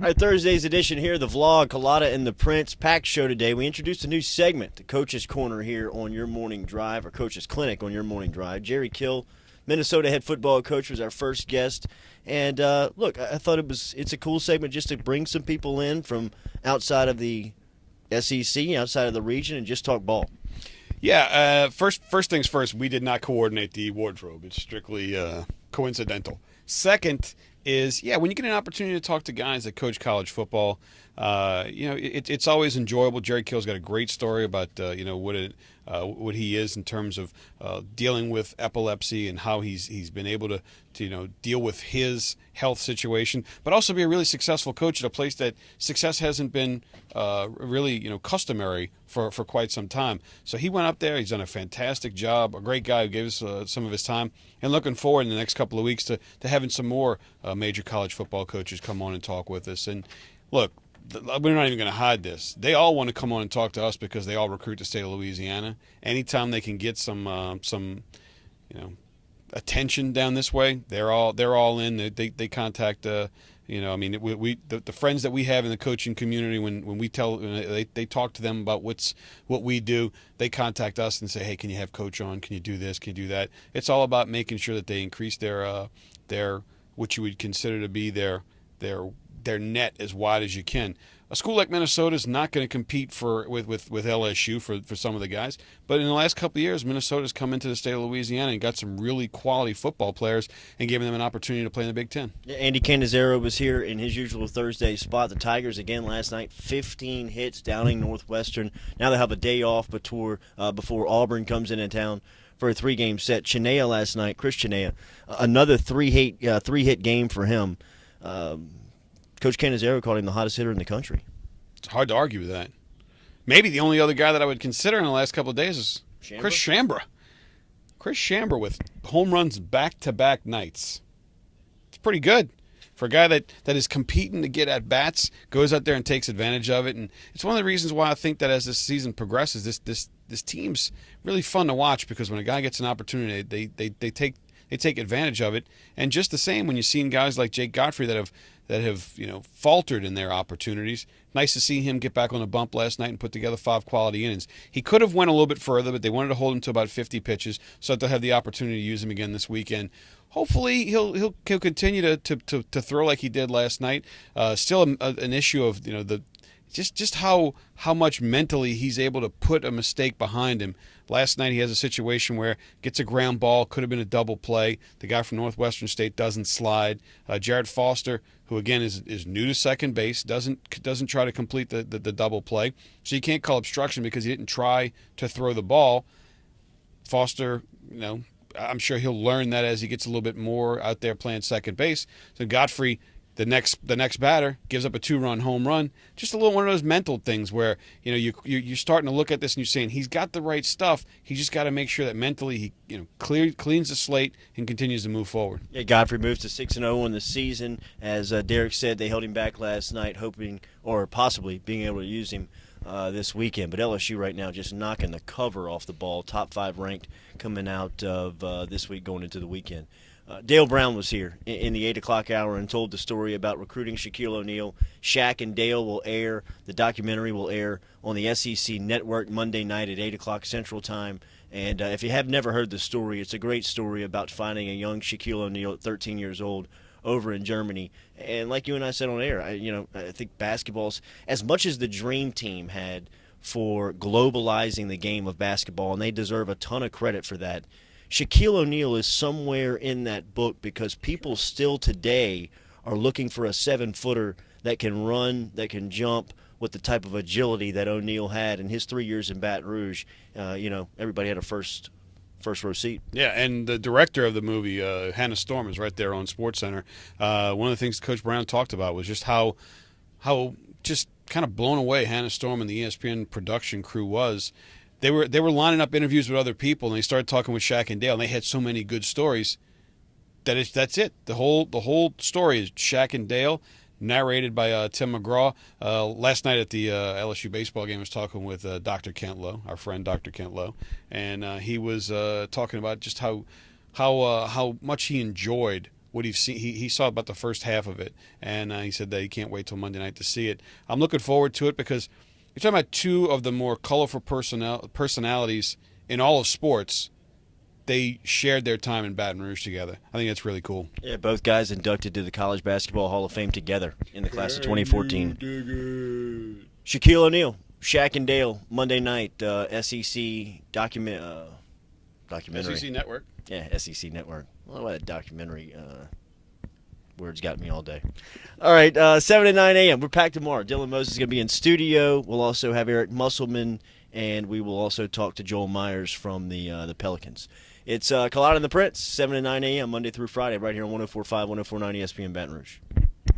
All right, Thursday's edition here, the vlog, Culotta and the Prince. Packed show today. We introduced a new segment, the Coach's Corner here on your morning drive, or Coach's Clinic on your morning drive. Jerry Kill, Minnesota head football coach, was our first guest. And look, I thought it's a cool segment just to bring some people in from outside of the SEC, outside of the region, and just talk ball. Yeah, first things first, we did not coordinate the wardrobe. It's strictly coincidental. Second is, when you get an opportunity to talk to guys that coach college football, it's always enjoyable. Jerry Kill's got a great story about what he is in terms of dealing with epilepsy and how he's been able to deal with his health situation, but also be a really successful coach at a place that success hasn't been really customary for quite some time. So he went up there. He's done a fantastic job. A great guy who gave us some of his time, and looking forward in the next couple of weeks to having some more major college football coaches come on and talk with us. And look, we're not even going to hide this. They all want to come on and talk to us because they all recruit the state of Louisiana. Anytime they can get some attention down this way, they're all in. They contact the friends that we have in the coaching community. When they talk to them about what we do, they contact us and say, hey, can you have Coach on? Can you do this? Can you do that? It's all about making sure that they increase their what you would consider to be their net as wide as you can. A school like Minnesota is not going to compete with LSU for some of the guys, but in the last couple of years, Minnesota's come into the state of Louisiana and got some really quality football players and given them an opportunity to play in the Big Ten. Yeah, Andy Canizero was here in his usual Thursday spot. The Tigers again last night, 15 hits, downing Northwestern. Now they have a day off before Auburn comes into town for a 3-game set. Chinea last night, Chris Chinea, another three-hit game for him. Coach Canizero called him the hottest hitter in the country. It's hard to argue with that. Maybe the only other guy that I would consider in the last couple of days is Chris Shambra. Chris Shambra with home runs back-to-back nights. It's pretty good for a guy that is competing to get at bats, goes out there and takes advantage of it. And it's one of the reasons why I think that as this season progresses, this team's really fun to watch, because when a guy gets an opportunity, they take advantage of it. And just the same, when you've seen guys like Jake Godfrey that have faltered in their opportunities. Nice to see him get back on a bump last night and put together 5 quality innings. He could have went a little bit further, but they wanted to hold him to about 50 pitches so that they'll have the opportunity to use him again this weekend. Hopefully he'll continue to throw like he did last night. Still an issue of just how much mentally he's able to put a mistake behind him. Last night he has a situation where gets a ground ball, could have been a double play. The guy from Northwestern State doesn't slide. Jared Foster, who again is new to second base, doesn't try to complete the double play. So you can't call obstruction because he didn't try to throw the ball. Foster, I'm sure he'll learn that as he gets a little bit more out there playing second base. So Godfrey, the next batter, gives up a 2-run home run. Just a little one of those mental things where you're starting to look at this and you're saying he's got the right stuff. He just got to make sure that mentally he cleans the slate and continues to move forward. Yeah, Godfrey moves to 6-0 in the season. As Derek said, they held him back last night, hoping or possibly being able to use him this weekend. But LSU right now just knocking the cover off the ball. Top 5 ranked coming out of this week going into the weekend. Dale Brown was here in the 8 o'clock hour and told the story about recruiting Shaquille O'Neal. Shaq and Dale will air. The documentary will air on the SEC Network Monday night at 8 o'clock Central Time. And if you have never heard the story, it's a great story about finding a young Shaquille O'Neal at 13 years old over in Germany. And like you and I said on air, I think basketball's, as much as the Dream Team had for globalizing the game of basketball, and they deserve a ton of credit for that, Shaquille O'Neal is somewhere in that book because people still today are looking for a 7-footer that can run, that can jump with the type of agility that O'Neal had in his 3 years in Baton Rouge. Everybody had a first row seat. Yeah, and the director of the movie, Hannah Storm, is right there on SportsCenter. One of the things Coach Brown talked about was just how just kind of blown away Hannah Storm and the ESPN production crew was. They were lining up interviews with other people, and they started talking with Shaq and Dale, and they had so many good stories that's it. The whole story is Shaq and Dale, narrated by Tim McGraw. Last night at the LSU baseball game, I was talking with Dr. Kent Lowe, our friend Dr. Kent Lowe, and he was talking about just how much he enjoyed what he's seen. He saw about the first half of it, and he said that he can't wait till Monday night to see it. I'm looking forward to it because you're talking about two of the more colorful personalities in all of sports. They shared their time in Baton Rouge together. I think that's really cool. Yeah, both guys inducted to the College Basketball Hall of Fame together in the class of 2014. Shaquille O'Neal, Shaq and Dale, Monday night, SEC documentary. SEC Network. Yeah, SEC Network. Well, what a documentary. Words got me all day. All right, 7 to 9 a.m. We're packed tomorrow. Dylan Moses is going to be in studio. We'll also have Eric Musselman, and we will also talk to Joel Myers from the Pelicans. It's Culotta and the Prince, 7 to 9 a.m. Monday through Friday, right here on 104.5, 104.9 ESPN Baton Rouge.